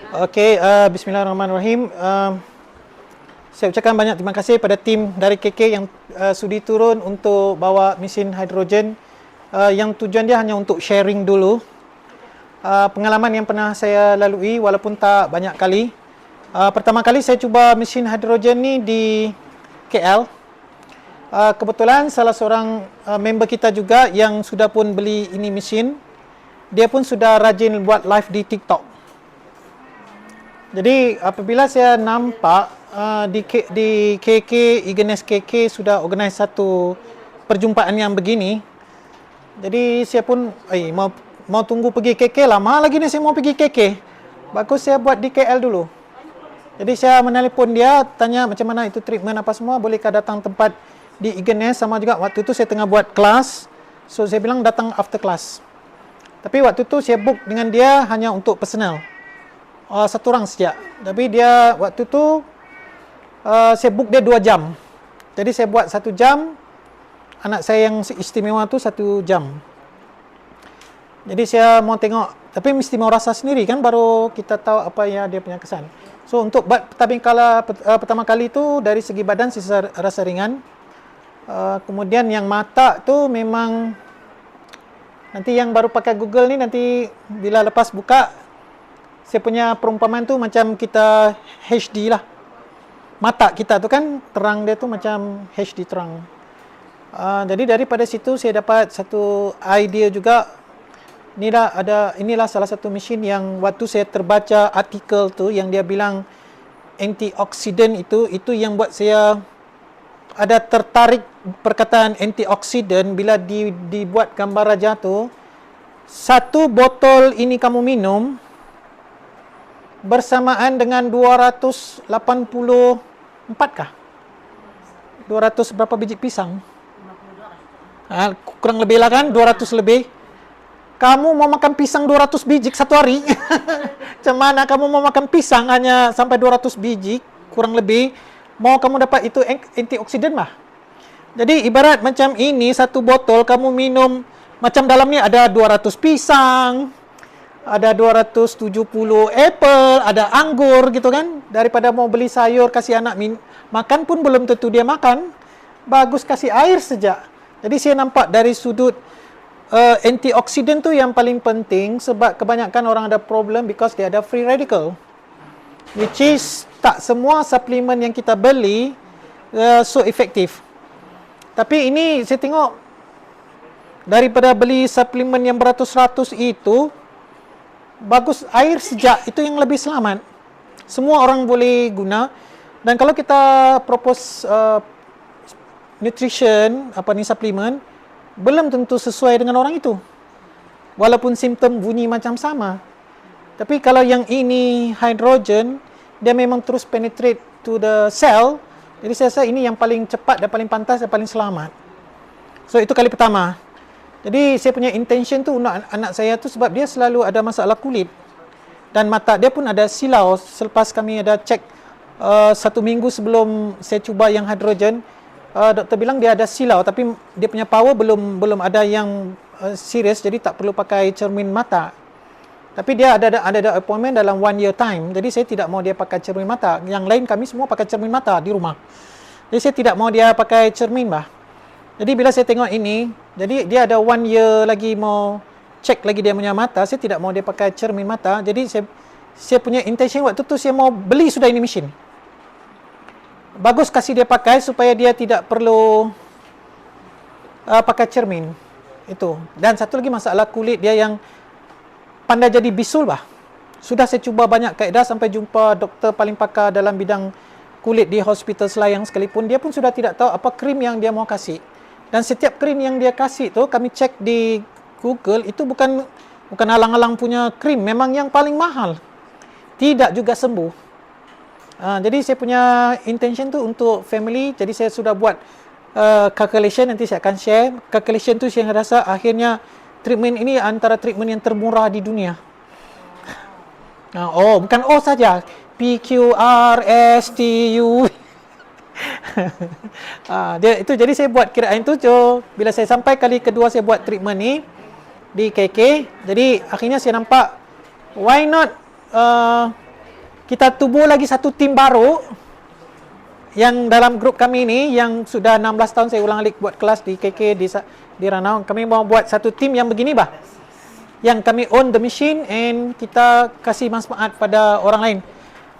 Okey, bismillahirrahmanirrahim. Saya ucapkan banyak terima kasih pada tim dari KK yang sudi turun untuk bawa mesin hidrogen yang tujuan dia hanya untuk sharing dulu pengalaman yang pernah saya lalui walaupun tak banyak kali. Pertama kali saya cuba mesin hidrogen ni di KL. Kebetulan salah seorang member kita juga yang sudah pun beli ini mesin, dia pun sudah rajin buat live di TikTok. Jadi apabila saya nampak di KK, Eagerness KK sudah organize satu perjumpaan yang begini, jadi saya pun mau tunggu pergi KK, lama lagi ni saya mau pergi KK. Bagus saya buat di KL dulu. Jadi saya menelpon dia, tanya macam mana itu treatment apa semua, bolehkah datang tempat di Eagerness, sama juga waktu itu saya tengah buat kelas. So saya bilang datang after class. Tapi waktu itu saya book dengan dia hanya untuk personal. Satu orang saja. Tapi dia waktu tu saya book dia 2 jam. Jadi saya buat 1 jam, anak saya yang istimewa tu 1 jam. Jadi saya mau tengok, tapi mesti mau rasa sendiri kan baru kita tahu apa yang dia punya kesan. So untuk pertama kali tu dari segi badan saya rasa ringan. Kemudian yang mata tu memang nanti yang baru pakai Google ni nanti bila lepas buka, saya punya perumpamaan tu macam kita HD lah. Mata kita tu kan terang dia tu macam HD terang. Jadi daripada situ saya dapat satu idea juga. Inilah salah satu mesin yang waktu saya terbaca artikel tu yang dia bilang antioksidan itu yang buat saya ada tertarik perkataan antioksidan bila dibuat gambar raja tu. Satu botol ini kamu minum bersamaan dengan 284 kah? 200 berapa biji pisang? Kurang lebih lah kan, 200 lebih. Kamu mau makan pisang 200 biji satu hari? Macam mana kamu mau makan pisang hanya sampai 200 biji, kurang lebih, mau kamu dapat itu antioksidan lah. Jadi ibarat macam ini, satu botol kamu minum, macam dalamnya ada 200 pisang, ada 270 apple, ada anggur gitu kan. Daripada mau beli sayur kasih anak makan pun belum tentu dia makan. Bagus kasih air saja. Jadi saya nampak dari sudut antioksidan tu yang paling penting, sebab kebanyakan orang ada problem because dia ada free radical. Which is tak semua suplemen yang kita beli so efektif. Tapi ini saya tengok daripada beli suplemen yang beratus-ratus itu, bagus air sejak itu yang lebih selamat. Semua orang boleh guna. Dan kalau kita propose nutrition, suplemen, belum tentu sesuai dengan orang itu. Walaupun simptom bunyi macam sama. Tapi kalau yang ini hydrogen, dia memang terus penetrate to the cell. Jadi saya rasa ini yang paling cepat dan paling pantas dan paling selamat. So itu kali pertama. Jadi saya punya intention tu untuk anak saya tu sebab dia selalu ada masalah kulit. Dan mata dia pun ada silau. Selepas kami ada cek 1 minggu sebelum saya cuba yang hidrogen, doktor bilang dia ada silau tapi dia punya power belum ada yang serius, jadi tak perlu pakai cermin mata. Tapi dia ada appointment dalam 1 year time. Jadi saya tidak mau dia pakai cermin mata. Yang lain kami semua pakai cermin mata di rumah. Jadi saya tidak mau dia pakai cermin bah. Jadi bila saya tengok ini, jadi dia ada 1 year lagi mau cek lagi dia punya mata, saya tidak mau dia pakai cermin mata. Jadi saya punya intention waktu tu saya mau beli sudah ini mesin. Bagus kasih dia pakai supaya dia tidak perlu pakai cermin. Itu. Dan satu lagi masalah kulit dia yang pandai jadi bisul bah. Sudah saya cuba banyak kaedah sampai jumpa doktor paling pakar dalam bidang kulit di hospital Selayang sekalipun, dia pun sudah tidak tahu apa krim yang dia mau kasih. Dan setiap krim yang dia kasih tu kami cek di Google, itu bukan alang-alang punya krim, memang yang paling mahal. Tidak juga sembuh. Jadi saya punya intention tu untuk family, jadi saya sudah buat calculation, nanti saya akan share. Calculation tu saya rasa akhirnya treatment ini antara treatment yang termurah di dunia. Bukan O saja. P, Q, R, S, T, U. Dia itu, jadi saya buat kiraan tu. Bila saya sampai kali kedua saya buat treatment ni di KK, jadi akhirnya saya nampak why not kita tubuh lagi satu tim baru yang dalam grup kami ni yang sudah 16 tahun saya ulang alik buat kelas di KK di Ranau. Kami mau buat satu tim yang begini bah, yang kami own the machine and kita kasih manfaat pada orang lain.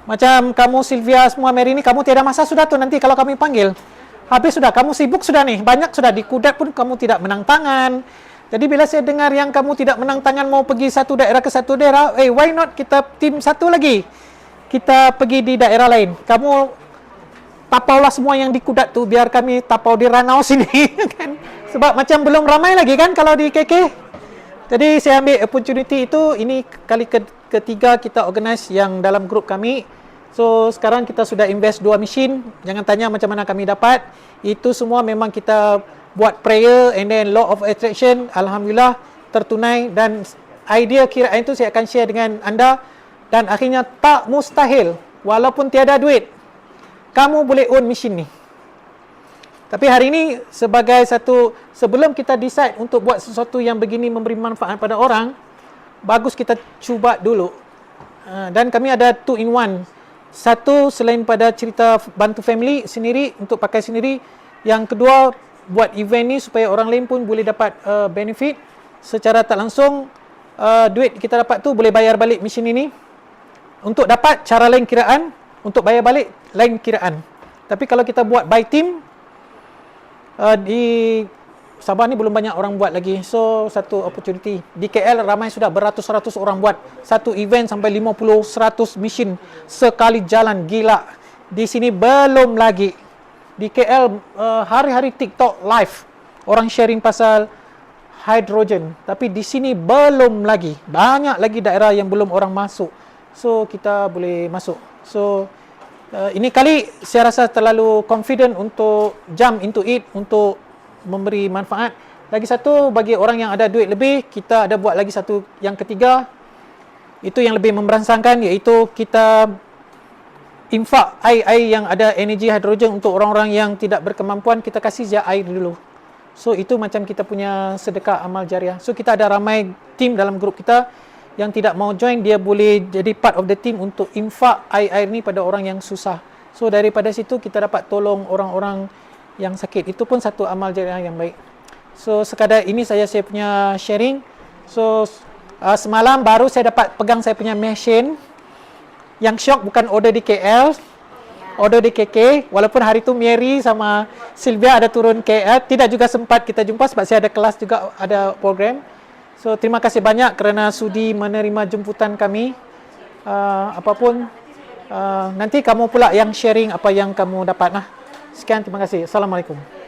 Macam kamu Sylvia semua Mary ni, kamu tiada masa sudah tu nanti kalau kami panggil. Habis sudah, kamu sibuk sudah nih, banyak sudah di Kudat pun kamu tidak menang tangan. Jadi bila saya dengar yang kamu tidak menang tangan mau pergi satu daerah ke satu daerah, why not kita tim satu lagi? Kita pergi di daerah lain. Kamu tapaulah semua yang di Kudat tu, biar kami tapau di Ranau sini kan. Sebab macam belum ramai lagi kan kalau di KK. Jadi saya ambil opportunity itu, ini kali ketiga kita organize yang dalam grup kami. So sekarang kita sudah invest 2 mesin. Jangan tanya macam mana kami dapat. Itu semua memang kita buat prayer and then law of attraction, alhamdulillah tertunai, dan idea kiraan itu saya akan share dengan anda. Dan akhirnya tak mustahil, walaupun tiada duit, kamu boleh own mesin ni. Tapi hari ini sebagai satu, sebelum kita decide untuk buat sesuatu yang begini memberi manfaat pada orang, bagus kita cuba dulu. Dan kami ada 2 in 1. Satu, selain pada cerita bantu family sendiri, untuk pakai sendiri. Yang kedua, buat event ni supaya orang lain pun boleh dapat benefit secara tak langsung. Duit kita dapat tu boleh bayar balik mesin ini. Untuk dapat cara lain kiraan, untuk bayar balik lain kiraan. Tapi kalau kita buat by team, di Sabah ni belum banyak orang buat lagi. So satu opportunity. Di KL ramai sudah beratus-ratus orang buat satu event sampai 50-100 mesin sekali jalan, gila. Di sini belum lagi. Di KL hari-hari TikTok live orang sharing pasal hydrogen. Tapi di sini belum lagi. Banyak lagi daerah yang belum orang masuk. So kita boleh masuk. So ini kali saya rasa terlalu confident untuk jump into it, untuk memberi manfaat. Lagi satu, bagi orang yang ada duit lebih, kita ada buat lagi satu yang ketiga. Itu yang lebih memberansangkan, iaitu kita infak air yang ada energi hidrogen untuk orang-orang yang tidak berkemampuan. Kita kasih je air dulu. So itu macam kita punya sedekah amal jariah. So kita ada ramai tim dalam grup kita yang tidak mau join, dia boleh jadi part of the team untuk infak air ni pada orang yang susah. So daripada situ kita dapat tolong orang-orang yang sakit. Itu pun satu amal jariah yang baik. So sekadar ini saya punya sharing. So semalam baru saya dapat pegang saya punya mesin. Yang syok bukan order di KL, order di KK. Walaupun hari tu Mary sama Sylvia ada turun KL, tidak juga sempat kita jumpa sebab saya ada kelas juga, ada program. So terima kasih banyak kerana sudi menerima jemputan kami. Apapun nanti kamu pula yang sharing apa yang kamu dapat. Sekian, terima kasih. Assalamualaikum.